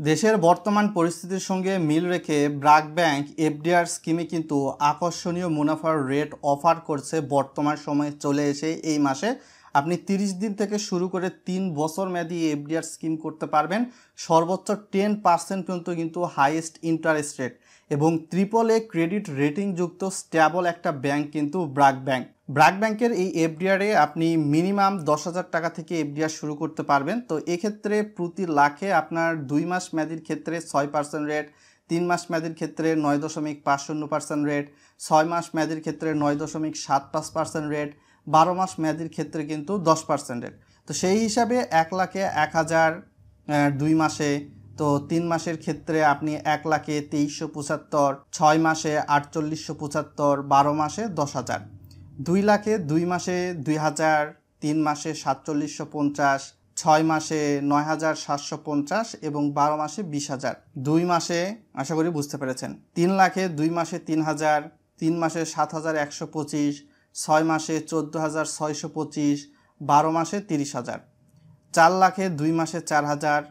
দেশের বর্তমান পরিস্থিতির সঙ্গে মিল রেখে ব্র্যাক ব্যাংক এফডিআর স্কিমে কিন্তু আকর্ষণীয় মুনাফার রেট অফার করছে। বর্তমান সময়ে চলে এসে এই মাসে আপনি 30 দিন থেকে শুরু করে 3 বছর মেয়াদি এফডিআর স্কিম করতে পারবেন। সর্বোচ্চ 10% পর্যন্ত কিন্তু হাইয়েস্ট ইন্টারেস্ট রেট এবং AAA ক্রেডিট রেটিং যুক্ত স্ট্যাবল একটা ব্যাংক কিন্তু ব্র্যাক ব্যাংক। ব্র্যাক ব্যাংকের এই এফডিআরে আপনি মিনিমাম 10,000 টাকা থেকে এফডিআর শুরু করতে পারবেন। তো এক্ষেত্রে প্রতি লাখে আপনার 2 মাস মেয়াদির ক্ষেত্রে 6% রেট, 3 মাস মেয়াদির ক্ষেত্রে 9.50% রেট, 6 মাস মেয়াদির ক্ষেত্রে 9.75% রেট, 12 মাস মেয়াদির ক্ষেত্রে কিন্তু 10% রেট। তো সেই হিসাবে 1 লাখে 1,000 2 মাসে, তো 3 মাসের ক্ষেত্রে আপনি 1 লাখে 2375, 6 মাসে 4875, 12 মাসে 10,000, 2 লাখে 2 মাসে 2,000, 3 মাসে 4750, 6 মাসে 9,750 এবং 12 মাসে 20,000। 2 মাসে আশা করি বুঝতে পেরেছেন। 3 লাখে 2 মাসে 3,000, 3 মাসে 7,125, 6 মাসে 14,625, 12 মাসে 30,000। 4 লাখে 2 মাসে 4,000,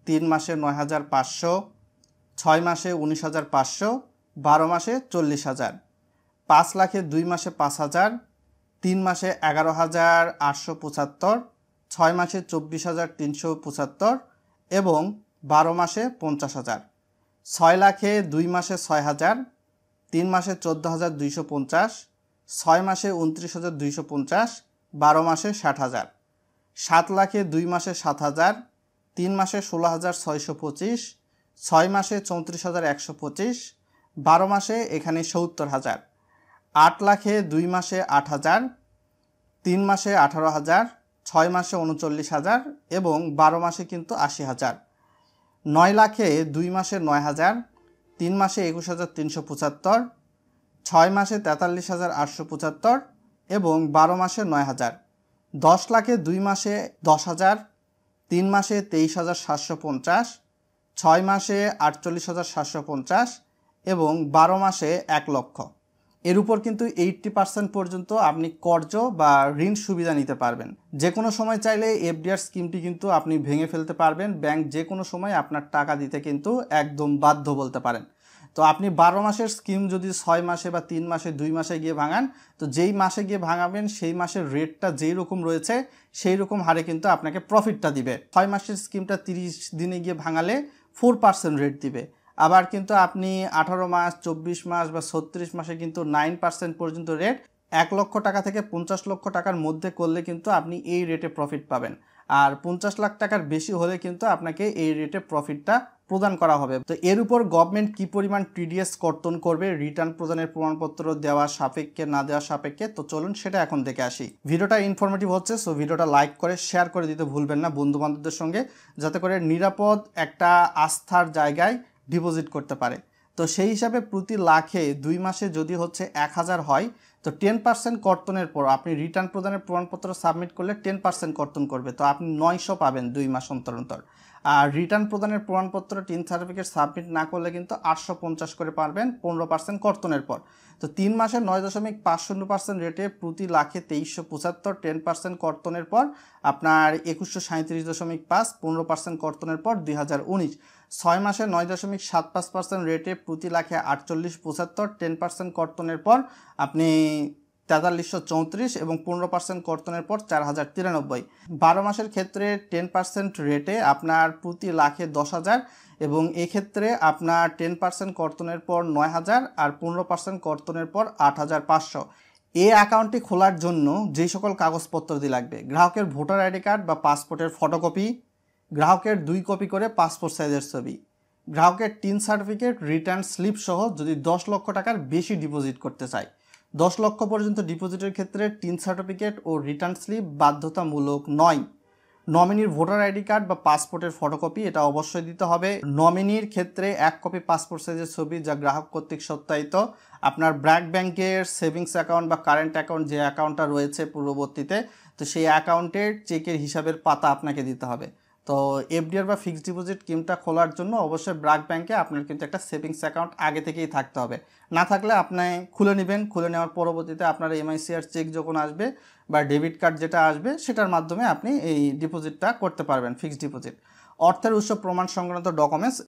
3 মাসে 9,500, 6 মাসে 19,500, 12 মাসে 40,000। 5 লাখে 2 মাসে 5,000, 3 মাসে 11,875, 6 মাসে 24,375 এবং 12 মাসে 50,000। 6 লাখে 2 মাসে 6,000, 3 মাসে 14,250, 6 মাসে 29,250, 12 মাসে 60,000। 7 লাখে 2 মাসে 7,000, 3 মাসে 16,625, 6 মাসে 34,125, 12 মাসে এখানে 70,000। 8 লাখে 2 মাসে 8,000, 3 মাসে 18,000, 6 মাসে 39,000 এবং 12 মাসে কিন্তু 80,000। 9 লাখে 2 মাসে 9,000, 3 মাসে 21,375, 6 মাসে 43,875 এবং 12 মাসে 9,000। 10 লাখে 2 মাসে 10,000, 3 মাসে 23,750, 6 মাসে 48,750 এবং 12 মাসে 1 লক্ষ। এর উপর কিন্তু 80% পর্যন্ত আপনি কর্জ বা ঋণ সুবিধা নিতে পারবেন। যে কোনো সময় চাইলে এফডিআর স্কিমটি কিন্তু আপনি ভেঙে ফেলতে পারবেন। ব্যাংক যে কোনো সময় আপনার টাকা দিতে কিন্তু একদম বাধ্য বলতে পারেন। তো আপনি 12 মাসের স্কিম যদি 6 মাসে বা 3 মাসে 2 মাসে গিয়ে ভাঙান, তো যেই মাসে গিয়ে ভাঙাবেন সেই মাসের রেটটা যেই রকম রয়েছে সেই রকম হারে কিন্তু আপনাকে প্রফিটটা দিবে। 6 মাসের স্কিমটা 30 দিনে গিয়ে ভাঙালে 4% রেট দিবে। আবার কিন্তু আপনি 18 মাস, 24 মাস বা 36 মাসে কিন্তু 9% পর্যন্ত রেট। 1 লক্ষ টাকা থেকে 50 লক্ষ টাকার মধ্যে করলে কিন্তু আপনি এই রেটে প্রফিট পাবেন। আর 50 লাখ টাকার বেশি হলে কিন্তু আপনাকে এই রেটে প্রফিটটা প্রদান করা হবে। তো এর উপর গভর্নমেন্ট কি পরিমাণ টিডিএস কর্তন করবে রিটার্ন প্রদানের প্রমাণপত্র দেওয়া সাপেক্ষে না দেওয়া সাপেক্ষে, তো চলুন সেটা এখন দেখে আসি। ভিডিওটা ইনফরমেটিভ হচ্ছে, সো ভিডিওটা লাইক করে শেয়ার করে দিতে ভুলবেন না বন্ধু বান্ধবদের সঙ্গে, যাতে করে নিরাপদ একটা আস্থার জায়গায় ডিপোজিট করতে পারে। তো সেই হিসাবে প্রতি লাখে 2 মাসে যদি হচ্ছে 1,000 হয়, তো 10% কর্তনের পর আপনি রিটার্ন প্রদানের প্রমাণপত্র সাবমিট করলে 10% কর্তন করবে। তো আপনি 900 পাবেন 2 মাস অন্তর অন্তর। আর রিটার্ন প্রদানের প্রমাণপত্র টিন সার্টিফিকেট সাবমিট না করলে কিন্তু 850 করে পারবেন 15% কর্তনের পর। তো 3 মাসে 9.50% রেটে প্রতি লাখে 2375, 10% কর্তনের পর আপনার 2137.5, 15% কর্তনের পর 2019। 6 মাসে 9.75% রেটে প্রতি লাখে 4875, 10% কর্তনের পর আপনি 4334 এবং 15% কর্তনের পর 4093। 12 মাসের ক্ষেত্রে 10% রেটে আপনার প্রতি লাখে 10,000 এবং এক্ষেত্রে আপনার 10% কর্তনের পর 9,000 আর 15% কর্তনের পর 8,500। এই অ্যাকাউন্টটি খোলার জন্য যেই সকল কাগজপত্র দিয়ে লাগবে: গ্রাহকের ভোটার আইডি কার্ড বা পাসপোর্টের ফটোকপি, গ্রাহকের 2 কপি করে পাসপোর্ট সাইজের ছবি, গ্রাহকের টিন সার্টিফিকেট রিটার্ন স্লিপ সহ যদি 10 লক্ষ টাকার বেশি ডিপোজিট করতে চায়। 10 লক্ষ পর্যন্ত ডিপোজিটের ক্ষেত্রে টিন সার্টিফিকেট ও রিটার্ন স্লিপ বাধ্যতামূলক নয়। নমিনির ভোটার আইডি কার্ড বা পাসপোর্টের ফটোকপি এটা অবশ্যই দিতে হবে। নমিনির ক্ষেত্রে 1 কপি পাসপোর্ট সাইজের ছবি যা গ্রাহক কর্তৃক সত্যায়িত। আপনার ব্র্যাক ব্যাংকের সেভিংস অ্যাকাউন্ট বা কারেন্ট অ্যাকাউন্ট যে অ্যাকাউন্টটা রয়েছে পূর্ববর্তীতে, তো সেই অ্যাকাউন্টের চেকের হিসাবের পাতা আপনাকে দিতে হবে। তো এফডিআর বা ফিক্সড ডিপোজিট স্কিমটা খোলার জন্য অবশ্যই ব্র্যাক ব্যাংকে আপনার কিন্তু একটা সেভিংস অ্যাকাউন্ট আগে থেকেই থাকতে হবে। না থাকলে আপনি খুলে নেবেন, খুলে নেওয়ার পরবর্তীতে আপনার এমআইসিআর চেক যখন আসবে বা ডেবিট কার্ড যেটা আসবে সেটার মাধ্যমে আপনি এই ডিপোজিটটা করতে পারবেন, ফিক্সড ডিপোজিট। অর্থের উৎস প্রমাণ সংক্রান্ত ডকুমেন্টস